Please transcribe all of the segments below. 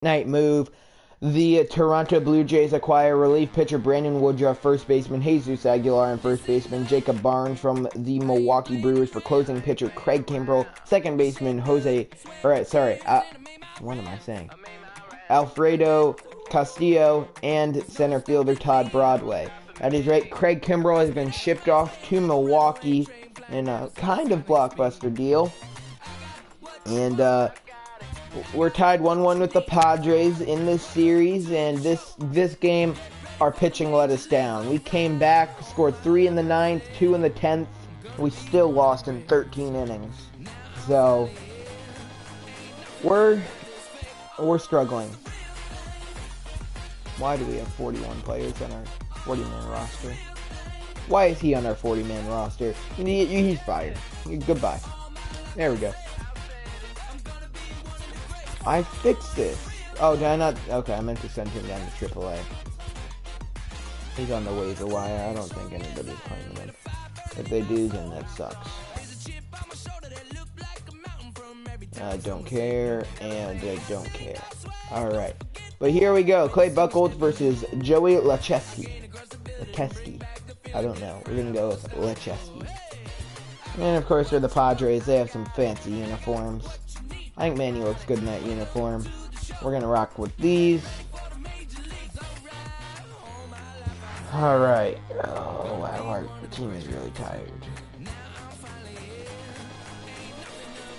Night move. The Toronto Blue Jays acquire relief pitcher Brandon Woodruff, first baseman Jesus Aguilar, and first baseman Jacob Barnes from the Milwaukee Brewers for closing pitcher Craig Kimbrell, second baseman Alfredo Castillo, and center fielder Todd Broadway. That is right, Craig Kimbrell has been shipped off to Milwaukee in a kind of blockbuster deal. And we're tied 1-1 with the Padres in this series, and this game, our pitching let us down. We came back, scored 3 in the 9th, 2 in the 10th. We still lost in 13 innings. So we're struggling. Why do we have 41 players on our 40-man roster? Why is he on our 40-man roster? He's fired. Goodbye. There we go. I fixed this. Oh, did I not? Okay, I meant to send him down to AAA. He's on the waiver wire. I don't think anybody's playing him. If they do, then that sucks. I don't care, and I don't care. Alright. But here we go. Clay Buchholz versus Joey Lecheski. I don't know. We're going to go with Lecheski. And, of course, they're the Padres. They have some fancy uniforms. I think Manny looks good in that uniform. We're going to rock with these. Alright. Oh, wow. Our team is really tired.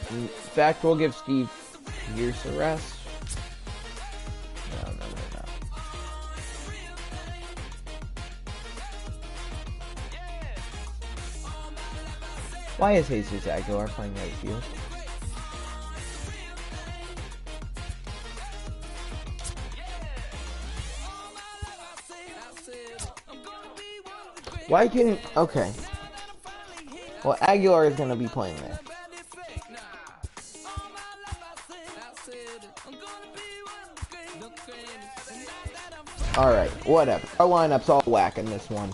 In fact, we'll give Steve Pierce a rest. No. Why is Jesus Aguilar playing right field? Why can... Okay. Well, Aguilar is going to be playing there. Alright, whatever. Our lineup's all whack in this one.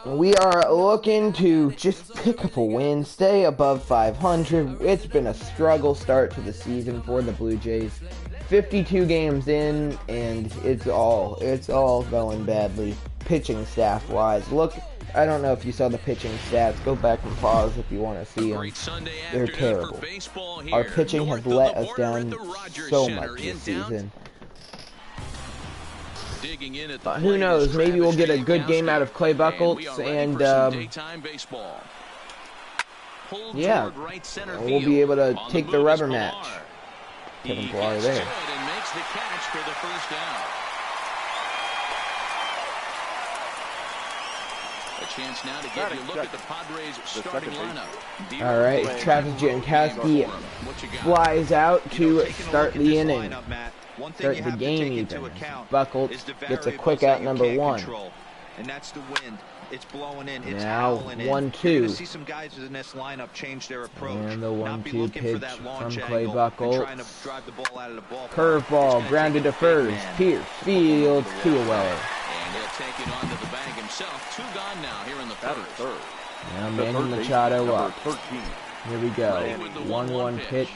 We are looking to just pick up a win, stay above 500. It's been a struggle start to the season for the Blue Jays. 52 games in, and it's all going badly, pitching staff-wise. Look, I don't know if you saw the pitching stats. Go back and pause if you want to see them. They're terrible. Our pitching has let us down so much this season. Who knows? Maybe we'll get a good game out of Clay Buchholz, and yeah, we'll be able to take the rubber match. Kevin Pillar there. Chance now to give you a look at the Padres starting lineup. All right, Travis Jankowski flies out to start the inning. Start the game even. Buchholz gets a quick out number 1. And that's the wind. It's blowing in. It's now 1-2. See some guys in this lineup change their approach. And the 1-2 pitch from Clay Buchholz. Curveball grounded to first. Pierce fields to a well. And he'll take it onto the bag himself. 2 gone now here in the first. Now Manny Machado up. 13. Here we go. 1-1 pitch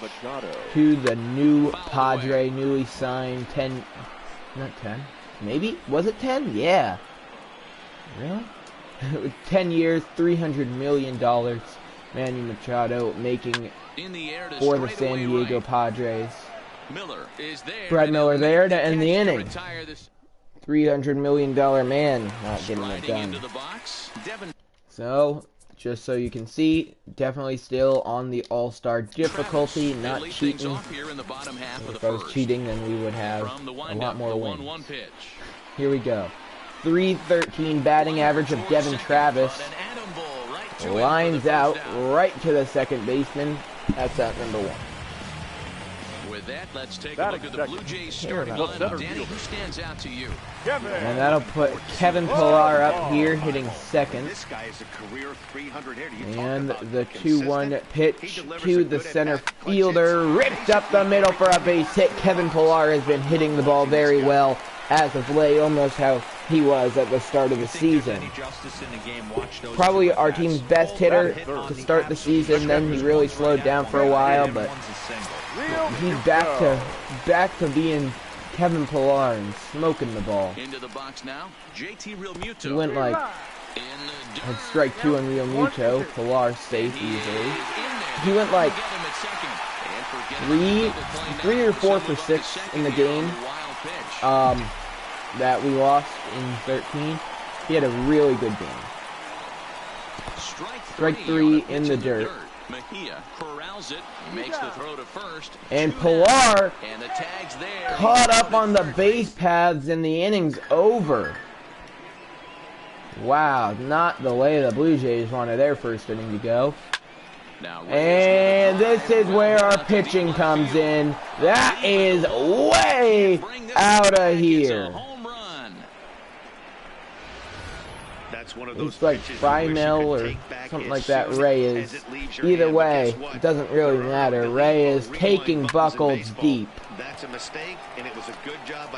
to the new Padre, newly signed 10. Not 10. Maybe? Was it 10? Yeah. Really? 10 years, $300 million. Manny Machado making for the San Diego Padres. Brad Miller there to end the inning. $300 million man not getting it done. So, just so you can see, definitely still on the all-star difficulty, not cheating. If I was cheating, then we would have a lot more wins. Here we go. .313 batting average of Devin Travis. Lines out right to the second baseman. That's out number 1. With that, let's take a look at the Blue Jays starting lineup. Danny, who stands out to you? And that'll put Kevin Pillar up here hitting second. And the 2-1 pitch to the center fielder. Ripped up the middle for a base hit. Kevin Pillar has been hitting the ball very well. as of late, almost how he was at the start of the season. Probably our team's best hitter to start the season. Then he really slowed down for a while, but he's back to being Kevin Pillar and smoking the ball. Into the box now. JT Realmuto. He went like had strike 2 on Real Muto. Pillar safe easily. He went like 3 or 4 for 6 in the game that we lost in 13. He had a really good game. Strike 3 in the dirt. Mejia corrals it, makes the throw to first. And Pillar and the tag's there. Caught up on the base paths and the inning's over. Wow, not the way the Blue Jays wanted their first inning to go. And this is where our pitching comes in. That is way out of here. It's like Final or something like that. Ray is. Either way, it doesn't really matter. Ray is taking Buckles deep.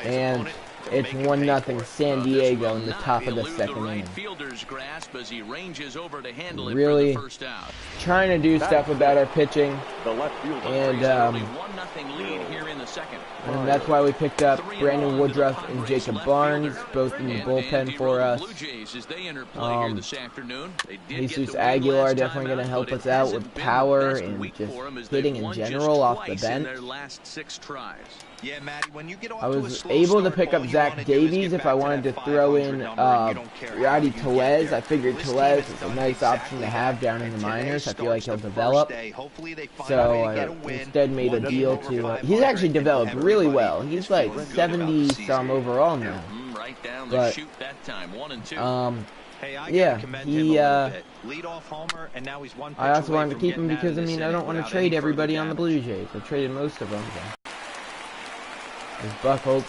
And it's 1-0 San Diego in the top of the second inning. Really trying to do stuff about our pitching, and that's why we picked up Brandon Woodruff and Jacob Barnes, both in the bullpen for us. Jesus Aguilar definitely going to help us out with power and just hitting in general off the bench. I was able to pick up Zach Davies if I wanted to throw in Rowdy Tellez. I figured Tellez is a nice option to have down in the minors. I feel like he'll develop. So I instead made a deal to... he's actually developed really well. He's like 70-some overall now. But, yeah, he, I also wanted to keep him because, I mean, I don't want to trade everybody on the Blue Jays. I traded most of them. There's Buckles,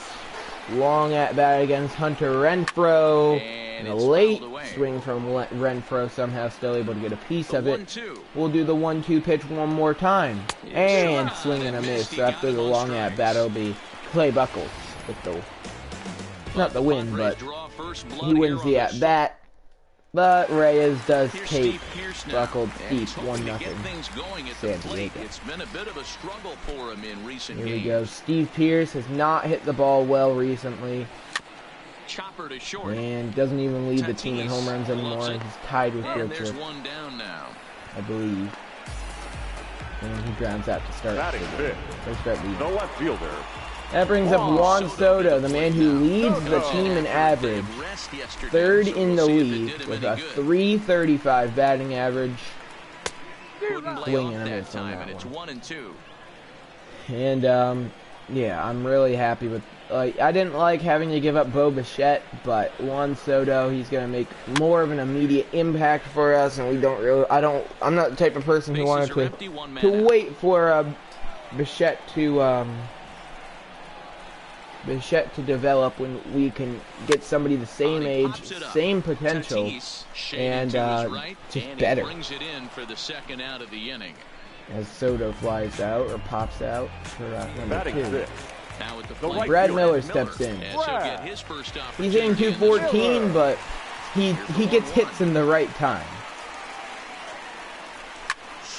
long at bat against Hunter Renfroe, and a late swing from Renfroe, somehow still able to get a piece of it. We'll do the 1-2 pitch one more time, and swing and a miss. So after the long at bat, it'll be Clay Buckles with the, not the win, but he wins the at bat. But Reyes does take Buckled deep, 1-0. San Diego. It's been a bit of a struggle for him in recent games. Here we go. Steve Pearce has not hit the ball well recently. Chopper to short. And doesn't even lead the team in home runs anymore. He's tied with Richard, I believe. And he grounds out to start. The left fielder. That brings up Juan Soto, the man who leads the team in average. Third in the league with a .335 batting average. Swing and a miss on that one. And, yeah, I'm really happy with... I didn't like having to give up Bo Bichette, but Juan Soto, he's going to make more of an immediate impact for us, and we don't really... I'm not the type of person who wanted to wait for Bichette to develop when we can get somebody the same age, same potential, and just better. As Soto flies out or pops out for number 2. Brad Miller steps in. He's hitting .214, but he gets hits in the right time.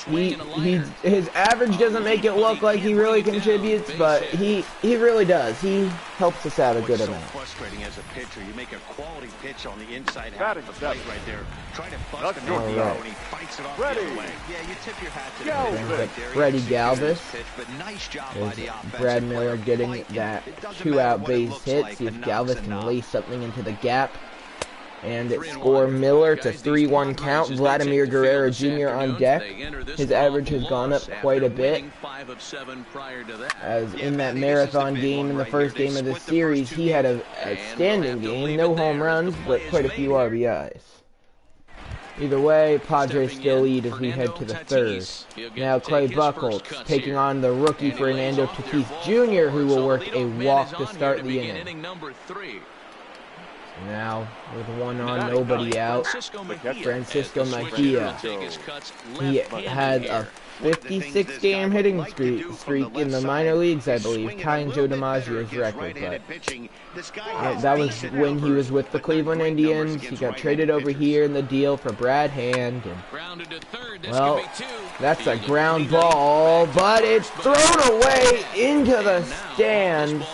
His average doesn't make it look like he really contributes, but he really does. He helps us out a good amount. Frustrating as a pitcher. You make a quality pitch on the inside half of the plate right there. Try to bust him off the when he fights it off the other way. Yeah, you tip your hat to the Freddie Galvis. There's Brad Miller getting that 2-out base hit. See if Galvis can lay something into the gap. And it score Miller to 3-1 count. Vladimir Guerrero Jr. on deck. His average has gone up quite a bit. As in that marathon game in the first game of the series, he had an outstanding game. No home runs, but quite a few RBIs. Either way, Padres still lead as we head to the third. Now Clay Buckles taking on the rookie Fernando Tatis Jr., who will work a walk to start the inning. Now, with one on, nobody out, Francisco Mejia. He had a 56 game hitting streak in the minor leagues, I believe, tying Joe DiMaggio's record. But that was when he was with the Cleveland Indians. He got traded over here in the deal for Brad Hand. And, well, that's a ground ball, but it's thrown away into the stands.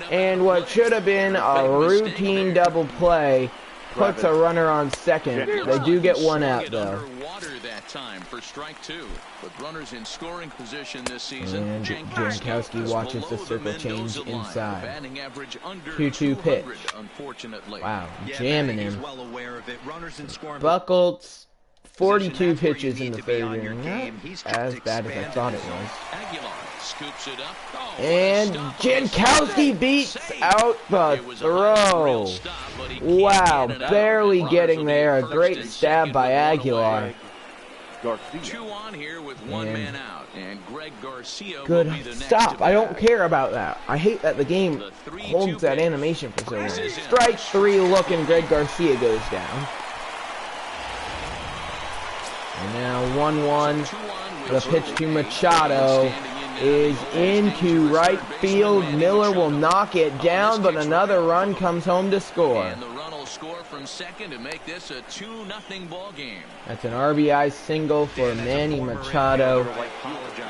And what should have been a routine double play puts a runner on second. They do get one out, though. For strike two, with runners in scoring position this season. And Jankowski watches the circle change inside. 2-2 pitch. Wow, jamming him. Buckles, 42 pitches in the third inning. Not as bad as I thought it was. And Jankowski beats out the throw. Wow, barely getting there. A great stab by Aguilar. Two on here with one man out, and Greg Garcia good stop. I don't care about that. I hate that the game holds that animation for so long. Strike three looking, Greg Garcia goes down. And now 1-1. The pitch to Machado is into right field. Miller will knock it down, but another run comes home to score. Score from second to make this a 2-0 ball game. That's an RBI single for Manny Machado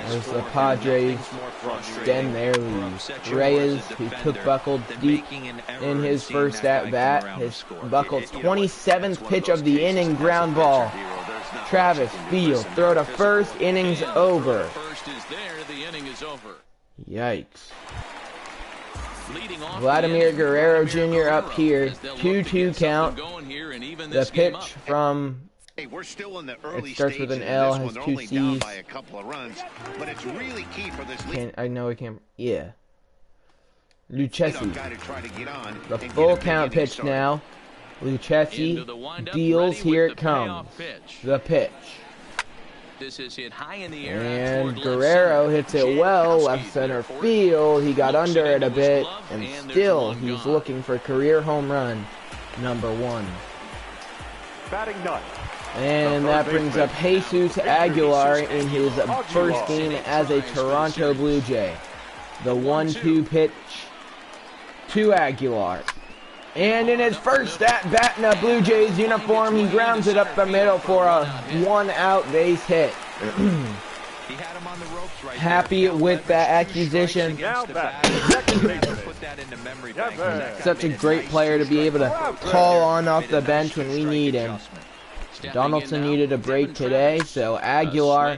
as the Padres extend their lead. Reyes, who took Buckle deep in his first at-bat, his Buckle's 27th pitch of the inning, ground ball. Travis Field, throw to first, inning's over. First is there, the inning is over. Yikes. Vladimir Guerrero Jr. up here, 2-2 count. The pitch from, it starts with an L, has two C's. I know I can't, yeah. Lucchesi. The full count pitch now. Lucchesi deals, here it comes. The pitch. This is hit high in the air, and Guerrero hits it well, left center field. He got under it a bit, and still he's looking for career home run number 1. Batting ninth. And that brings up Jesus Aguilar in his first game as a Toronto Blue Jay. The 1-2 pitch to Aguilar. And in his first at-bat in a Blue Jays uniform, he grounds it up the middle for a 1-out base hit. Happy with that acquisition. Such a great player to be able to call on off the bench when we need him. Donaldson needed a break today, so Aguilar,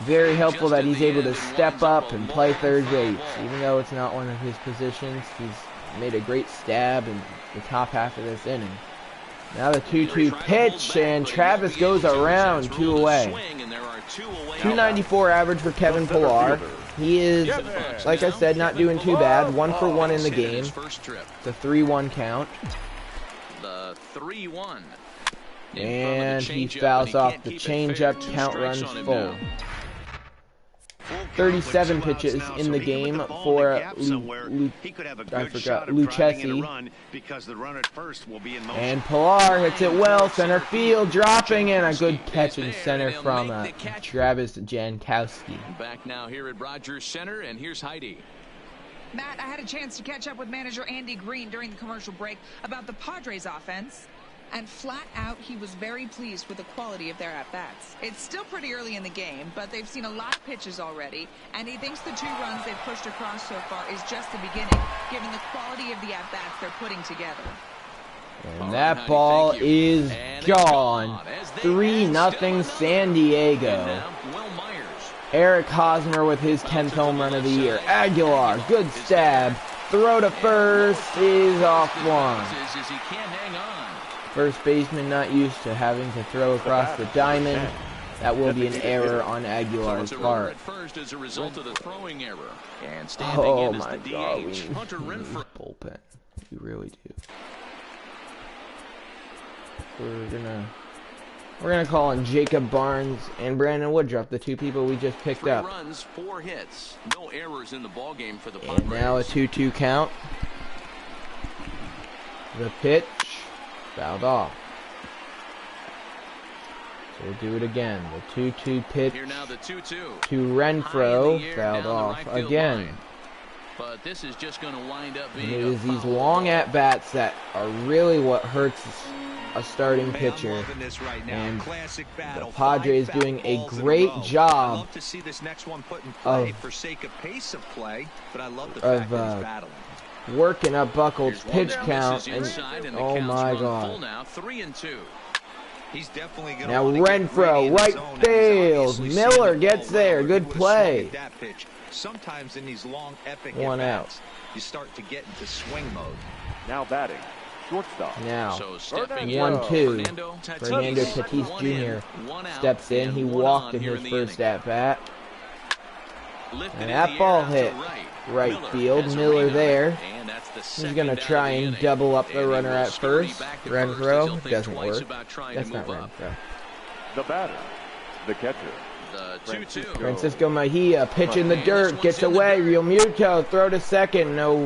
very helpful that he's able to step up and play third base. Even though it's not one of his positions, he's made a great stab in the top half of this inning. Now the 2-2 pitch, and Travis goes around, 2 away. 294 average for Kevin Pillar. He is, like I said, not doing too bad. 1 for 1 in the game. It's a 3-1 count. The 3-1. And he fouls off the changeup. Count runs full. 37 pitches in the game for Lucchesi. And Pillar hits it well, center field, dropping, and a good catch in center from Travis Jankowski. Back now here at Rogers Center, and here's Heidi. Matt, I had a chance to catch up with manager Andy Green during the commercial break about the Padres offense, and flat out he was very pleased with the quality of their at-bats. It's still pretty early in the game, but they've seen a lot of pitches already, and he thinks the 2 runs they've pushed across so far is just the beginning, given the quality of the at-bats they're putting together. And that ball is gone. 3-0 San Diego. Eric Hosmer with his 10th home run of the year. Aguilar, good stab. Throw to first is off one. First baseman not used to having to throw across the diamond. That will be an error on Aguilar's part. Oh my God, we need bullpen. We really do. We're gonna call on Jacob Barnes and Brandon Woodruff, the 2 people we just picked up. 3 runs, 4 hits, no errors in the ball game for the Padres. And now a 2-2 count. The pitch fouled off. We'll do it again. The 2-2 pitch Here now the 2-2. to Renfroe, fouled off again. Line. But this is just going to wind up being And it is these long at-bats that are really what hurts a starting pitcher. And the Padres doing a great job of working up Buckles' pitch count. And oh my God. Now Renfroe, right field. Miller gets there. Good play. Sometimes in these long epic One out. You start to get into swing mode. Now batting, shortstop. Now, so 1-2. Fernando Tatis Jr. steps in. He walked in his first at-bat. And that ball hit right field. Miller there. He's going to try and double up the runner at first. Renfroe doesn't work. That's not Renfroe. The batter, the catcher. The 2-2. Francisco Mejia, pitch in the dirt, gets away. Real Muto, throw to second. No.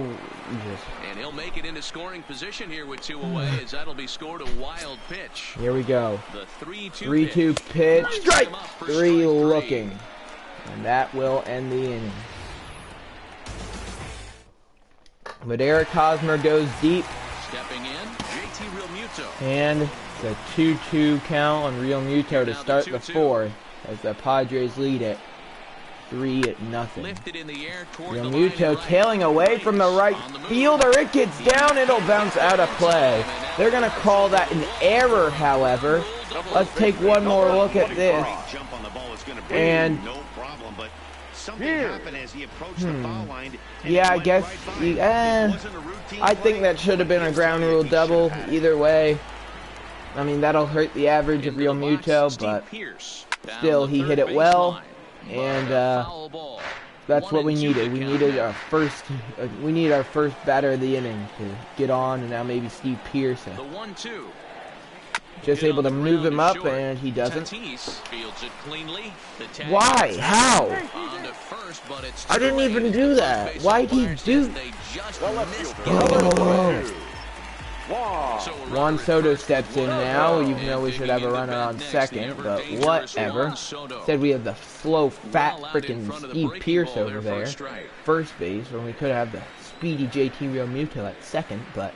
And he'll make it into scoring position here with 2 away, as that'll be scored a wild pitch. Here we go. The 3-2 pitch. Strike 3 looking. And that will end the inning. But Eric Hosmer goes deep. Stepping in, JT Realmuto. And the 2-2 count on Real Muto to start the 4th. As the Padres lead it 3-0. Real Muto tailing away from the right fielder. It gets down. It'll bounce out of play. They're going to call that an error, however. Let's take one more look at this. And yeah, I guess I think that should have been a ground rule double. Either way, I mean, that'll hurt the average of Real Muto, but still, he hit it well, and that's what we needed. We needed our first, our first batter of the inning to get on, and now maybe Steve Pearce. Just able to move him up, and he doesn't. Why? How? I didn't even do that. Why'd he do? Juan Soto steps in now, even though we should have a runner on second, but whatever. Said we have the slow, fat, freaking Steve Pearce over there, first base, when we could have the speedy JT Realmuto at second, but,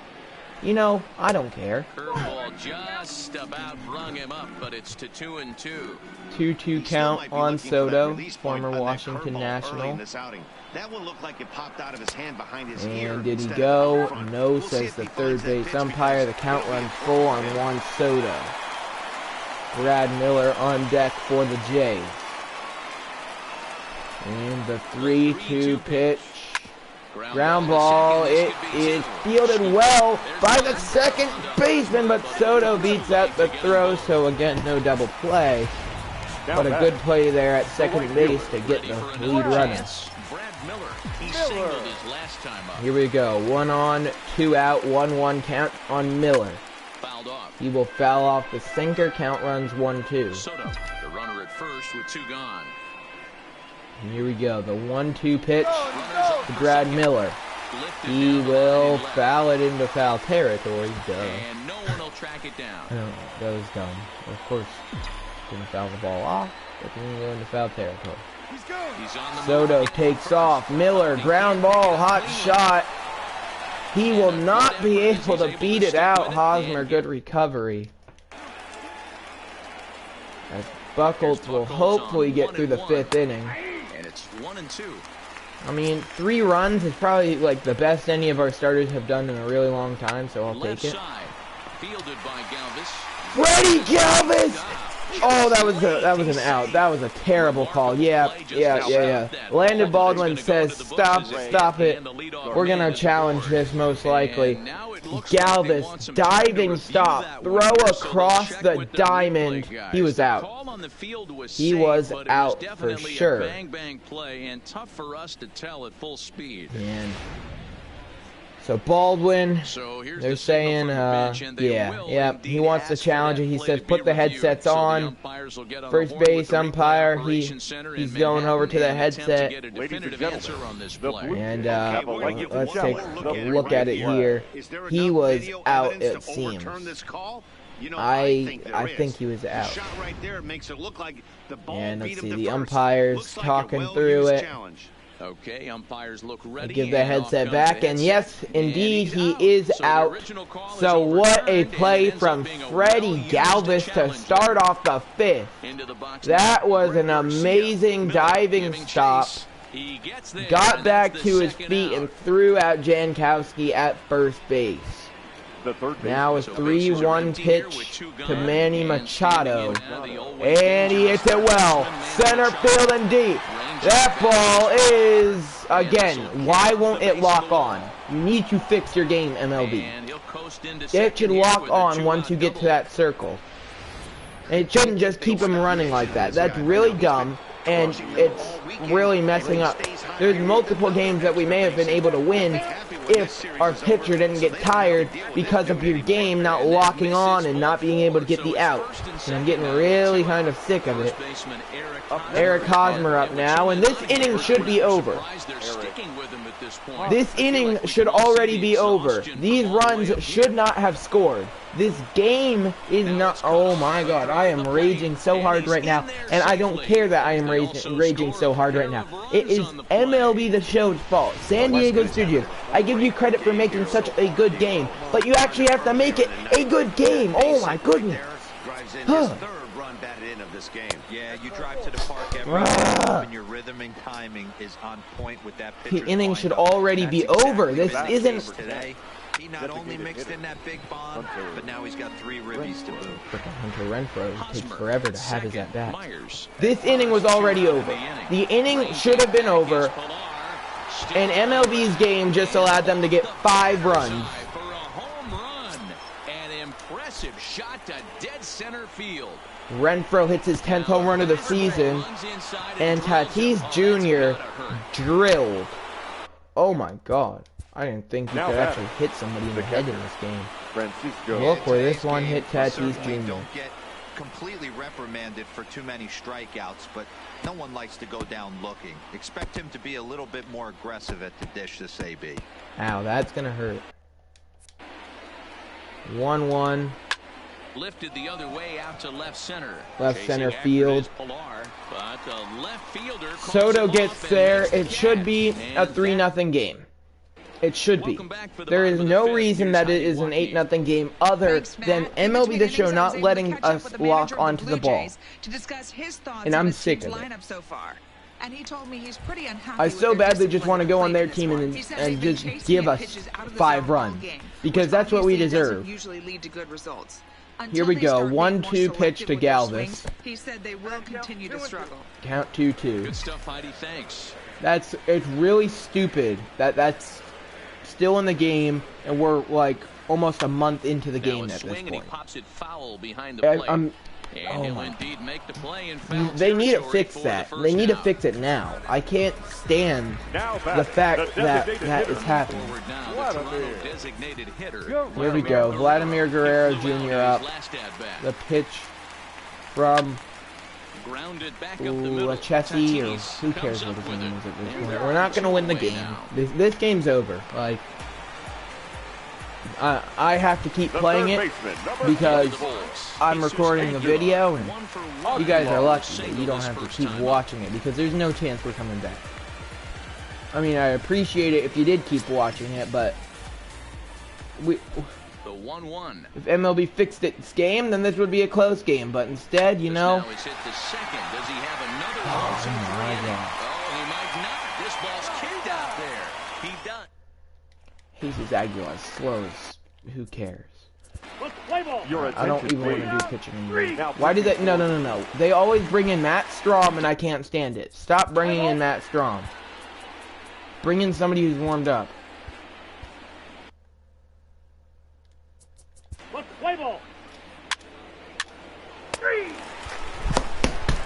you know, I don't care. Curveball just about rung him up, but it's to 2-2. 2-2 count on Soto, former Washington National. That one looked like it popped out of his hand behind his ear. And did he go? No, says the third base umpire. The count runs full on Juan Soto. Brad Miller on deck for the Jays. And the 3-2 pitch. Ground ball. It is fielded well by the second baseman, but Soto beats out the throw, so again, no double play. But a good play there at second base to get the lead runner. Here we go. 1 on, 2 out, 1-1 count on Miller. He will foul off the sinker. Count runs 1-2. Soto, the runner at first with 2 gone. And here we go. The 1-2 pitch to Brad Miller. He will foul it into foul territory. Duh. And no one will track it down. Oh, that was dumb. Of course, didn't foul the ball off, but then go into foul territory. Soto takes off. Miller, ground ball, hot shot. He will not be able to beat it out. Hosmer, good recovery. As Buckles will hopefully get through the 5th inning. And it's 1-2. I mean, 3 runs is probably like the best any of our starters have done in a really long time, so I'll take it. Fielded by Galvis. Freddie Galvis! Oh, that was an out. That was a terrible call. Yeah. Landon Baldwin says, stop it. We're going to challenge this most likely. Galvis, diving stop, throw across the diamond. He was out. He was out for sure. Bang play, and tough for us to tell at full speed. And so Baldwin, they're saying, he wants to challenge it. He says, put the headsets on. First base umpire, he's going over to the headset. And let's take a look at it here. He was out, it seems. You know, I think he was out. Shot right there makes it look like the ball And beat let's him see, to the first. umpires Looks like talking a through well-used it. challenge. Okay, umpires look ready. Give the and headset off comes back, the and headset. yes, indeed, And he he's is So the out. original call is So what a overturned, and play it ends from up being a Freddie well-used Galvis to challenge start there. off the fifth. Into the box That now. was Greg an Garcia. amazing Miller diving giving stop. chase. He gets there, Got and back that's to the his second feet out. and threw out Jankowski at first base. The third Now a baseman. 3-1 pitch to Manny Machado. And he hits it well. Center field and deep. That ball is, again, why won't it lock on? You need to fix your game, MLB. It should lock on once you get to that circle. And it shouldn't just keep him running like that. That's really dumb, and it's really messing up. There's multiple games that we may have been able to win if our pitcher didn't get tired because of your game not locking on and not being able to get the out. And I'm getting really kind of sick of it. Eric Hosmer up now, and this inning should be over. This inning should already be over. These runs should not have scored. This game is not... Oh my god, I am raging so hard right now, and I don't care that I am raging so hard right now. It is MLB The Show's fault. San Diego Studios, I give you credit for making such a good game, but you actually have to make it a good game. Oh my goodness. This game. Yeah, you drive to the park every day and your rhythm and timing is on point with that pitcher's The inning should windup. already That's be exactly over. This the isn't... case today. He not only mixed in that big bomb, but now he's got 3 ribbies to boot. Freaking Hunter Renfroe takes forever to have his at bat. This inning was already over. The inning should have been over, and MLB's game just allowed them to get 5 runs. For a home run, an impressive shot to dead center field. Renfroe hits his 10th home run of the season, and Tatis Jr. drilled. Oh my god. I didn't think he could actually hit somebody in the head in this game. Francisco. Look where this one hit Tatis Jr. Don't get completely reprimanded for too many strikeouts, but no one likes to go down looking. Expect him to be a little bit more aggressive at the dish this AB. Ow, that's gonna hurt. 1-1. Lifted the other way out to left center. Left center field. Pilar, but the left fielder Soto gets there. It should be a 3-0 game. It should be. There is no reason that it is an 8-0 game other than MLB The Show not letting us lock onto the ball. And I'm sick of it. And he told me he's pretty unhappy. I so badly just want to go on their team and just give us 5 runs, because that's what we deserve. Usually lead to good results. Here we go. 1-2 pitch to Galvis. He said they will continue to struggle. Count 2-2. Good stuff, Heidi. Thanks. It's really stupid that's still in the game, and we're like almost a month into the game at this point. And he pops it foul behind the plate. And he'll indeed make the play in foul they need to territory fix for that. the first They need to out. fix it now. I can't stand the fact that is happening. Forward now, the Toronto designated hitter. Here we go. Vladimir Guerrero Jr. up. Last at bat. The pitch from Grounded back up the middle. Lachesi, or Tatis who cares comes what up his with name it. is at this And point. they're We're not going to win the 2 game. now. This game's over. Like, I have to keep playing it because I'm recording the video, and you guys are lucky that you don't have to keep watching it, because there's no chance we're coming back. I mean, I appreciate it if you did keep watching it, but The 1-1. if MLB fixed its game, then this would be a close game. But instead, you know, Now he's hit the second. Does he have another Oh, one? my God. Oh, he might not. This ball's kicked out there. He does. Jesus Aguilar slow as who cares? Your I don't attention, even want to please. do pitching anymore. Why do they? No. They always bring in Matt Strom, and I can't stand it. Stop bringing in Matt Strom. Bring in somebody who's warmed up.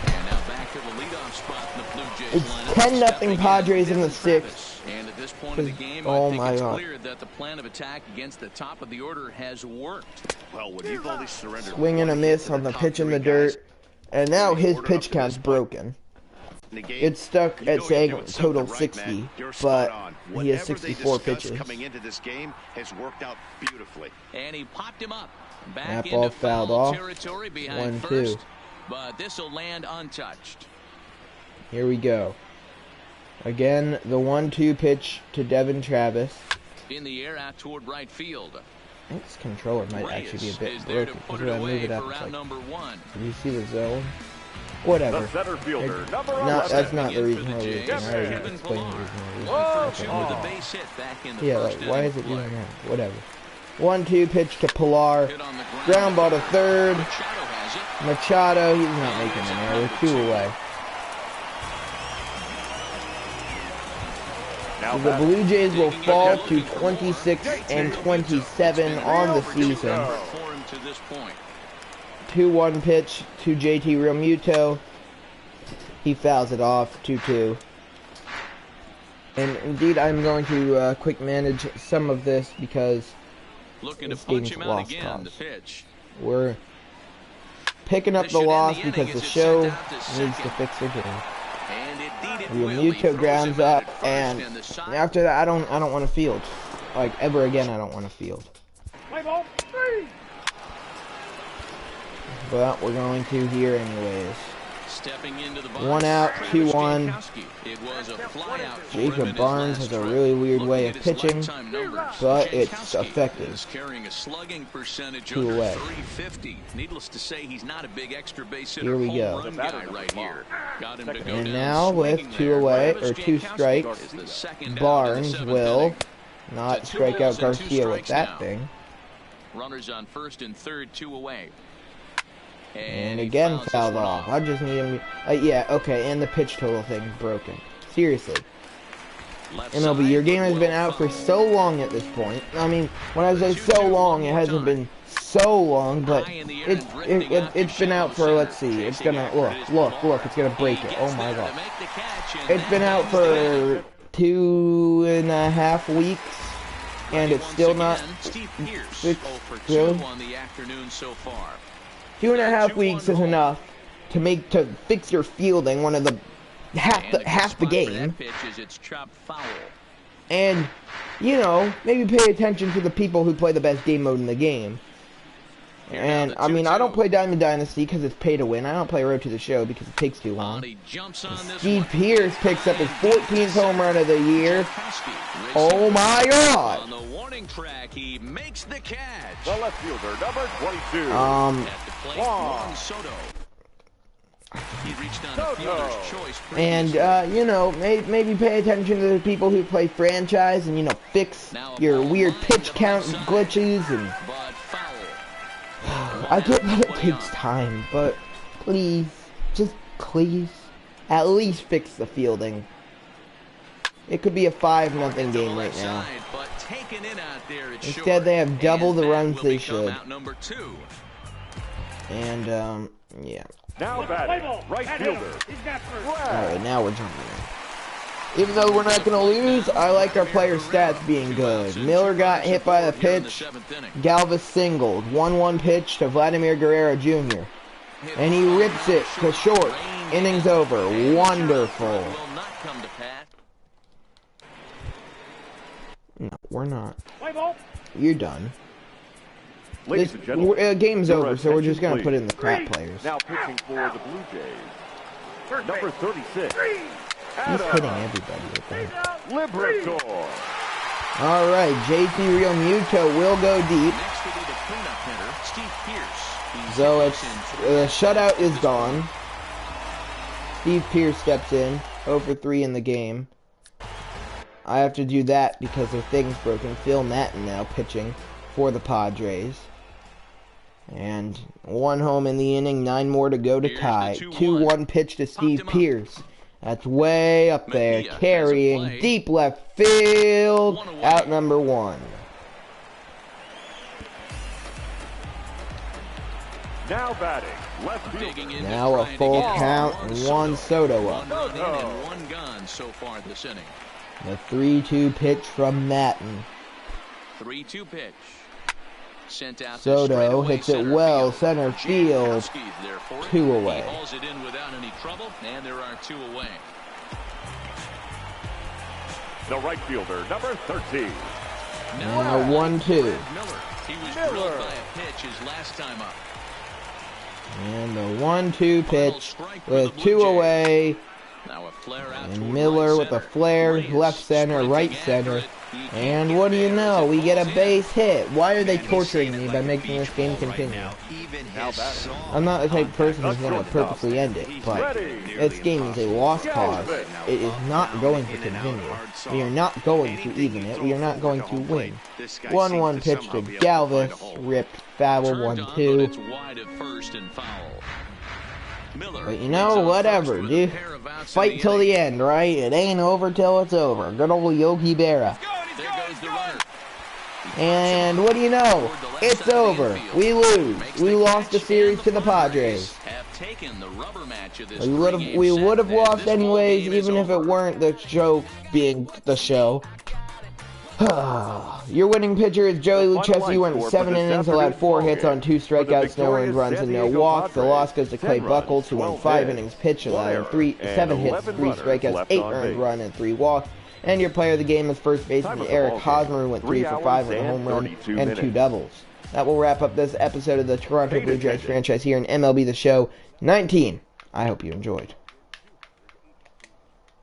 And now back to the leadoff spot in the Blue Jays It's lineup. 10-0 Stepping Padres in the is 6th. And at this point of the game, Oh I think my it's God. clear that the plan of attack against the top of the order has worked. Well, when you've only surrendered Swing and a miss on the pitch in the dirt. And now his pitch count's broken. It's stuck at saying total 60, but he has 64 pitches. Coming into this game has worked out beautifully. And he popped him up. Back That ball into fouled foul off. territory behind 1-2. first, but this will land untouched. Here we go. Again, the 1-2 pitch to Devin Travis. In the air out toward right field. I think this controller might actually be a bit is there to broken. put Because it when I move away it up, for it's round like, number 1. do you see the zone? Whatever. The center fielder, number That's 11. not the reason For why the we're Jays, losing. I already Kevin explained the Pillar. reason why we're Whoa. losing. Two with a base hit back in the Yeah, first like, why inning is it of doing play. that? Whatever. 1-2 pitch to Pilar. Hit on the Ground ball to third. Machado has it. Machado, he's not making an error. 2 away. Now The batting. Blue Jays will fall to 26 and 27 on the season. Performed to this point. 2-1 pitch to JT Realmuto. He fouls it off. 2-2. And indeed, I'm going to quick manage some of this because Looking to this punch game's him out lost again. cause. The pitch. We're picking up This the should end loss the because inning the as it's show sent out to needs to second. fix their game. And indeed it will. He Realmuto throws grounds him out up, at first, and the side. after that, I don't want to field. Like ever again, I don't want to field. Play ball 3. But we're going to here anyways. Stepping into the box. 1 out, Travis 2-1. Jankowski. It was a fly out for him in Jacob his Barnes last has a trip. really weird way Looking of at his pitching, lifetime numbers, but it's Jankowski effective. is carrying a slugging percentage 2 under away. 350. Needless to say, he's not a big extra base hitter. Here we home go. run guy right here. Got him to go And down now with swinging 2 there. away, Travis or 2 Jankowski strikes, is the second out in the Barnes 7th will inning. not To 2 strike out balls and 2 Garcia with strikes that now. thing. Runners on first and third, 2 away. And he again fouls this fouled one off. I just need him. Yeah, okay, and the pitch total thing broken. Seriously. Left MLB, your side, game has well been out for fouled. so long at this point. I mean, when I say so long, it hasn't been so long, but it's been out for, let's see, it's gonna, look, it's gonna break it. Oh my god. It's been out for 2.5 weeks, and it's still not, Steve Pierce, it's 0 for 2 really? on the afternoon so far. 2.5 weeks is enough to fix your fielding one of the half the game. Pitch is it's chopped foul. And, you know, maybe pay attention to the people who play the best game mode in the game. And, I mean, I don't play Diamond Dynasty because it's pay to win. I don't play Road to the Show because it takes too long. Jumps on this Steve one. Pierce picks up his 14th home run of the year. Oh my On god! the warning track, he makes the catch. The left fielder, number 22. At the plate, Juan Soto. He reached on a fielder's choice And, previously. you know, maybe pay attention to the people who play franchise and, you know, fix your weird pitch count glitches and... But foul. I get that it takes time, but please, just please, at least fix the fielding. It could be a 5-0 game right now. But taken in out there, it's Instead, short. they have double And the that runs will they become should. out number 2. And, yeah. Now batting, right fielder. Alright, now we're jumping in. Even though we're not going to lose, I like our player stats being good. Miller got hit by the pitch. Galvis singled. 1-1 pitch to Vladimir Guerrero Jr. And he rips it to short. Innings over. Wonderful. Will not come to pat. No, we're not. You're done. Ladies and gentlemen, Game's your over, so we're just going to attention, put in the crap players. Now pitching for the Blue Jays, number 36. He's hitting everybody with that. Liberatore. Alright, JT Realmuto will go deep. Next will be the cleanup hitter, Steve Pierce. He's So hit it's this in shutout is gone. Steve Pierce steps in, 0 for 3 in the game. I have to do that because their thing's broken. Phil Natton now pitching for the Padres. And 1 home in the inning, 9 more to go to Here's tie. the 2-1 pitch to Steve him up. Pierce. That's way up there, Mejia has a carrying play. deep left field. 1 away. Out number 1. Now batting, left Digging fielder. in to Now a try to full get count Juan and 1 Soto up. 1 run in and 1 gone so far this inning. The 3-2 pitch from Natton. 3-2 pitch. Sent out to Soto straightaway hits it center well, field. center field. Jankowski's there for it. 2 away. He hauls it in without any trouble, and there are 2 away. The right fielder, number 13. Now 1-2. He was drilled by a pitch his last time up. And the 1-2 pitch with 2 away. Now a flare out And Miller with a flare, left center, right center. And what do you know? We get a base hit. Why are they torturing me by making this game continue? I'm not the type of person who's going to purposely end it, but this game is a lost cause. It is not going to continue. We are not going to even it. We are not going to win. 1-1 pitch to Galvis, ripped, foul, 1-2. But you know, whatever, dude. Fight till the end, right? It ain't over till it's over. Good old Yogi Berra. And what do you know? It's over. We lose. We lost the series to the Padres. We would have lost anyways, even if it weren't the show being the show. Your winning pitcher is Joey Lucchesi. Went 7 innings, allowed 4 hits on 2 strikeouts, no earned runs, and no walks. The loss goes to Clay Buchholz, who went 5 innings pitched, allowed 7 hits, 3 strikeouts, 8 earned runs, and 3 walks. And your player of the game is first baseman Eric Hosmer, who went 3 for 5 with a home run and 2 doubles. That will wrap up this episode of the Toronto Blue Jays franchise here in MLB The Show 19. I hope you enjoyed.